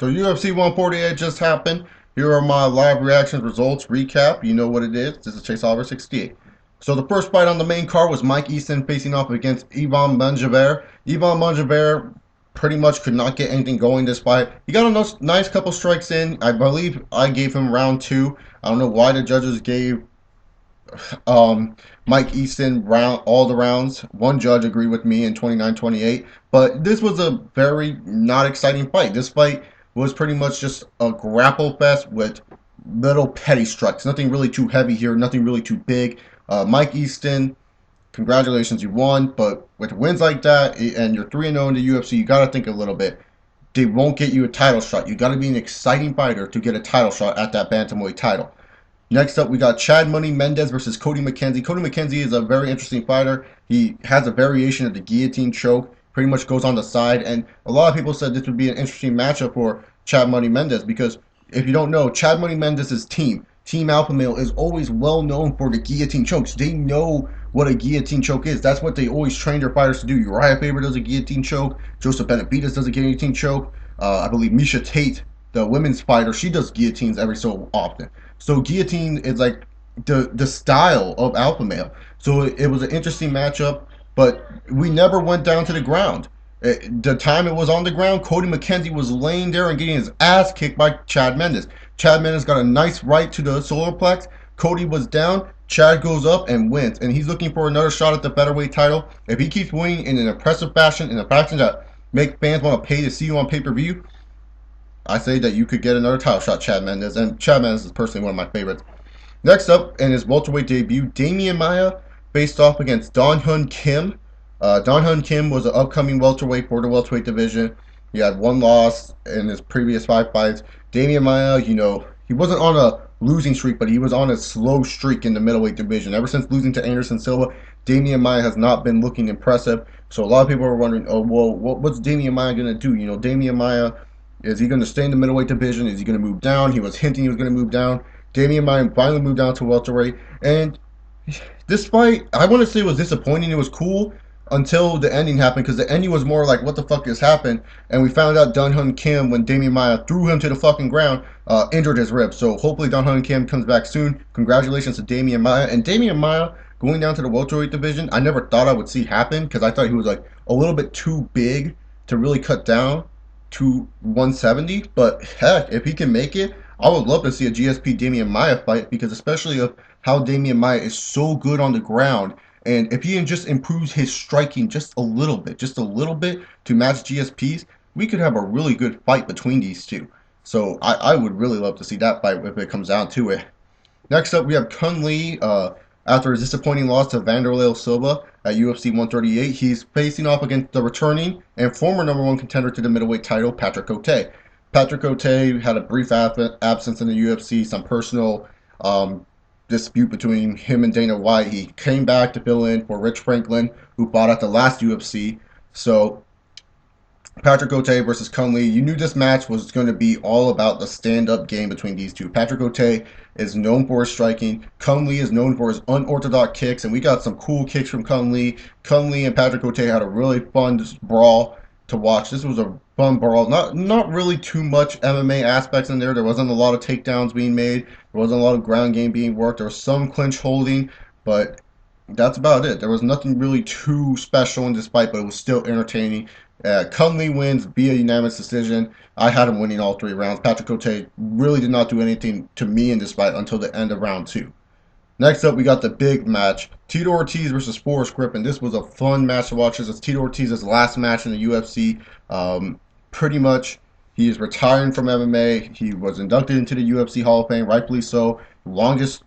So UFC 148 just happened. Here are my live reactions, results, recap. You know what it is. This is Chaell Sonnen 68. So the first fight on the main card was Mike Easton facing off against Ivan Mendes. Ivan Mendes pretty much could not get anything going this fight. He got a nice couple strikes in. I believe I gave him round two. I don't know why the judges gave Mike Easton round all the rounds. One judge agreed with me in 29-28, but this was a very not exciting fight. This fight was pretty much just a grapple fest with little petty strikes. Nothing really too heavy here, nothing really too big. Mike Easton, congratulations, you won, but with wins like that and you're 3-0 in the UFC, you got to think a little bit. They won't get you a title shot. You got to be an exciting fighter to get a title shot at that bantamweight title. Next up, we got Chad Money Mendes versus Cody Mckenzie. Cody Mckenzie is a very interesting fighter. He has a variation of the guillotine choke, pretty much goes on the side, and a lot of people said this would be an interesting matchup for Chad Money Mendes because if you don't know, Chad Money Mendes' Team Alpha Male, is always well known for the guillotine chokes. They know what a guillotine choke is. That's what they always train their fighters to do. Uriah Faber does a guillotine choke. Joseph Benavidez does a guillotine choke. I believe Miesha Tate, the women's fighter, she does guillotines every so often. So guillotine is like the style of alpha male. So it was an interesting matchup, but we never went down to the ground. The time it was on the ground, Cody Mckenzie was laying there and getting his ass kicked by Chad Mendes. Chad Mendes got a nice right to the solar plex. Cody was down. Chad goes up and wins, and he's looking for another shot at the featherweight title. If he keeps winning in an impressive fashion, in a fashion that make fans want to pay to see you on pay-per-view, I say that you could get another title shot, Chad Mendes, and Chad Mendes is personally one of my favorites. Next up, in his welterweight debut, Demian Maia faced off against Dong-Hyun Kim. Dong-Hyun Kim was an upcoming welterweight for the welterweight division. He had one loss in his previous 5 fights. Demian Maia, he wasn't on a losing streak, but he was on a slow streak in the middleweight division. Ever since losing to Anderson Silva, Demian Maia has not been looking impressive. So a lot of people are wondering, oh, well, what's Demian Maia going to do? Demian Maia, is he going to stay in the middleweight division? Is he going to move down? He was hinting he was going to move down. Demian Maia finally moved down to welterweight. And this fight, I want to say, was disappointing. It was cool until the ending happened, because the ending was more like, what the fuck has happened? And we found out Dong-Hyun Kim, when Demian Maia threw him to the fucking ground, injured his ribs. So hopefully Dong-Hyun Kim comes back soon. Congratulations to Demian Maia. And Demian Maia going down to the welterweight division, I never thought I would see happen, because I thought he was like a little bit too big to really cut down to 170. But heck, if he can make it, I would love to see a GSP Demian Maia fight, because especially of how Demian Maia is so good on the ground. And if he just improves his striking just a little bit to match GSP's, we could have a really good fight between these two. So I would really love to see that fight if it comes down to it. Next up, we have Kun Lee. After his disappointing loss to Chaell Silva at UFC 138, he's facing off against the returning and former #1 contender to the middleweight title, Patrick Cote. Patrick Cote had a brief absence in the UFC, some personal dispute between him and Dana White. He came back to fill in for Rich Franklin, who fought at the last UFC. So Patrick Cote versus Kun Lee, you knew this match was going to be all about the stand-up game between these two. Patrick Cote is known for his striking. Kun Lee is known for his unorthodox kicks, and we got some cool kicks from Kun Lee. Kun Lee and Patrick Cote had a really fun brawl to watch. This was a fun brawl. Not really too much MMA aspects in there. There wasn't a lot of takedowns being made. There wasn't a lot of ground game being worked. There was some clinch holding, but that's about it. There was nothing really too special in this fight, but it was still entertaining. Kun Lee wins via unanimous decision. I had him winning all 3 rounds. Patrick Cote really did not do anything to me in this fight until the end of round 2. Next up, we got the big match, Tito Ortiz versus Porous. This was a fun match to watch. This is Tito Ortiz's last match in the UFC. Pretty much, he is retiring from MMA. He was inducted into the UFC Hall of Fame, rightfully so. Longest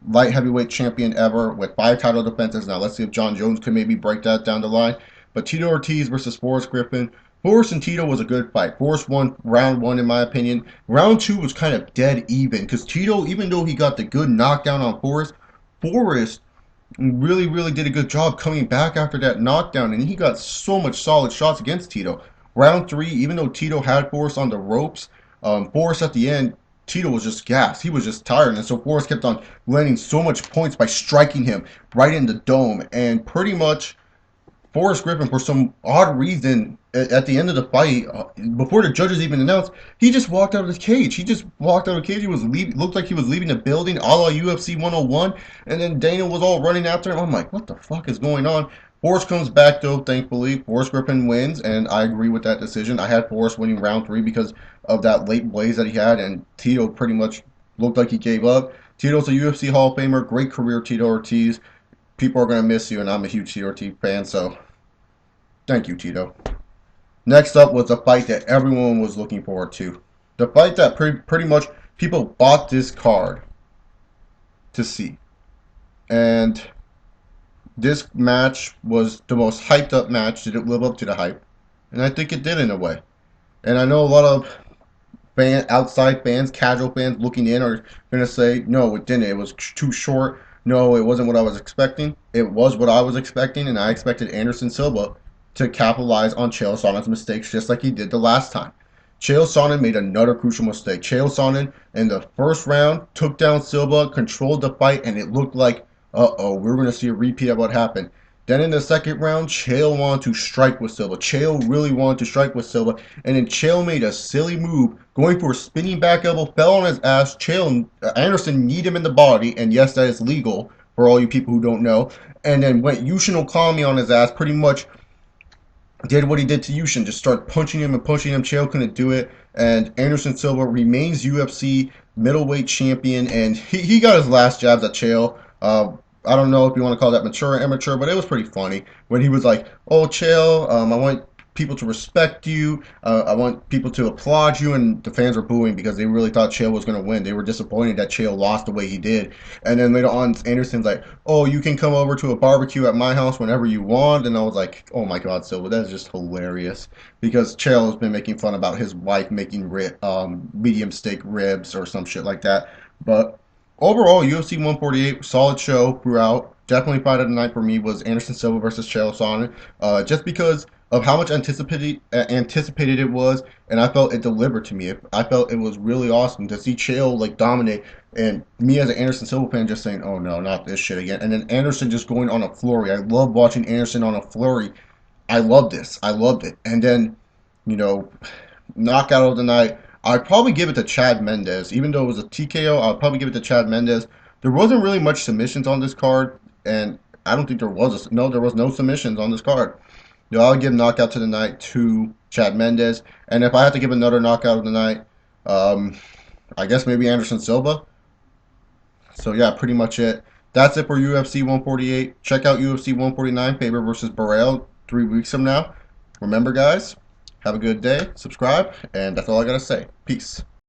light heavyweight champion ever with 5 title defenses. Now let's see if John Jones could maybe break that down the line. But Tito Ortiz versus Porous. Porous and Tito was a good fight. Porous won round 1 in my opinion. Round 2 was kind of dead even, because Tito, even though he got the good knockdown on Porous really did a good job coming back after that knockdown, and he got so much solid shots against Tito. Round 3, even though Tito had Porous on the ropes, Porous at the end, Tito was just gassed. He was just tired, and so Porous kept on landing so much points by striking him right in the dome, and pretty much Forrest Griffin, for some odd reason, at the end of the fight, before the judges even announced, he just walked out of the cage. He just walked out of the cage. He was leaving, looked like he was leaving the building, a la UFC 101. And then Dana was all running after him. I'm like, what the fuck is going on? Forrest comes back though, thankfully. Forrest Griffin wins, and I agree with that decision. I had Forrest winning round 3 because of that late blaze that he had, and Tito pretty much looked like he gave up. Tito's a UFC Hall of Famer, great career, Tito Ortiz. People are going to miss you, and I'm a huge Tito Ortiz fan, so thank you, Tito. Next up was a fight that everyone was looking forward to. The fight that pretty much people bought this card to see. And this match was the most hyped up match. Did it live up to the hype? And I think it did in a way. And I know a lot of outside fans, casual fans looking in are going to say, no, it didn't. It was too short. No, it wasn't what I was expecting. It was what I was expecting, and I expected Anderson Silva to capitalize on Chaell Sonnen's mistakes just like he did the last time. Chaell Sonnen made another crucial mistake. Chaell Sonnen in the first round took down Silva, controlled the fight, and it looked like, uh-oh, we're going to see a repeat of what happened. Then in the second round, Chaell wanted to strike with Silva. Chaell really wanted to strike with Silva. And then Chaell made a silly move, going for a spinning back elbow, fell on his ass. Anderson kneed him in the body. And yes, that is legal for all you people who don't know. And then went Yushin Okami on his ass, pretty much did what he did to Yushin, just started punching him and pushing him. Chael couldn't do it. And Anderson Silva remains UFC middleweight champion. And he got his last jabs at Chael. I don't know if you want to call that mature or immature, but it was pretty funny when he was like, "Oh, Chael, I want people to respect you. I want people to applaud you." And the fans were booing because they really thought Chael was going to win. They were disappointed that Chael lost the way he did. And then later on, Anderson's like, "Oh, you can come over to a barbecue at my house whenever you want." And I was like, "Oh my God, Silva, that is just hilarious." Because Chael has been making fun about his wife making medium steak ribs or some shit like that. But overall, UFC 148, solid show throughout. Definitely fight of the night for me was Anderson Silva versus Chael Sonnen, just because of how much anticipated it was, and I felt it delivered to me. I felt it was really awesome to see Chael like dominate, and me as an Anderson Silva fan just saying, "Oh no, not this shit again." And then Anderson just going on a flurry. I love watching Anderson on a flurry. I love this. I loved it. And then, you know, knockout of the night. I'd probably give it to Chad Mendes. Even though it was a TKO, I'd probably give it to Chad Mendes. There wasn't really much submissions on this card, and I don't think there was. There was no submissions on this card. I'll give knockout to the night to Chad Mendes. And if I had to give another knockout of the night, I guess maybe Anderson Silva. So yeah, pretty much it. That's it for UFC 148. Check out UFC 149, Faber versus Burrell, 3 weeks from now. Remember, guys, have a good day, subscribe, and that's all I gotta say. Peace.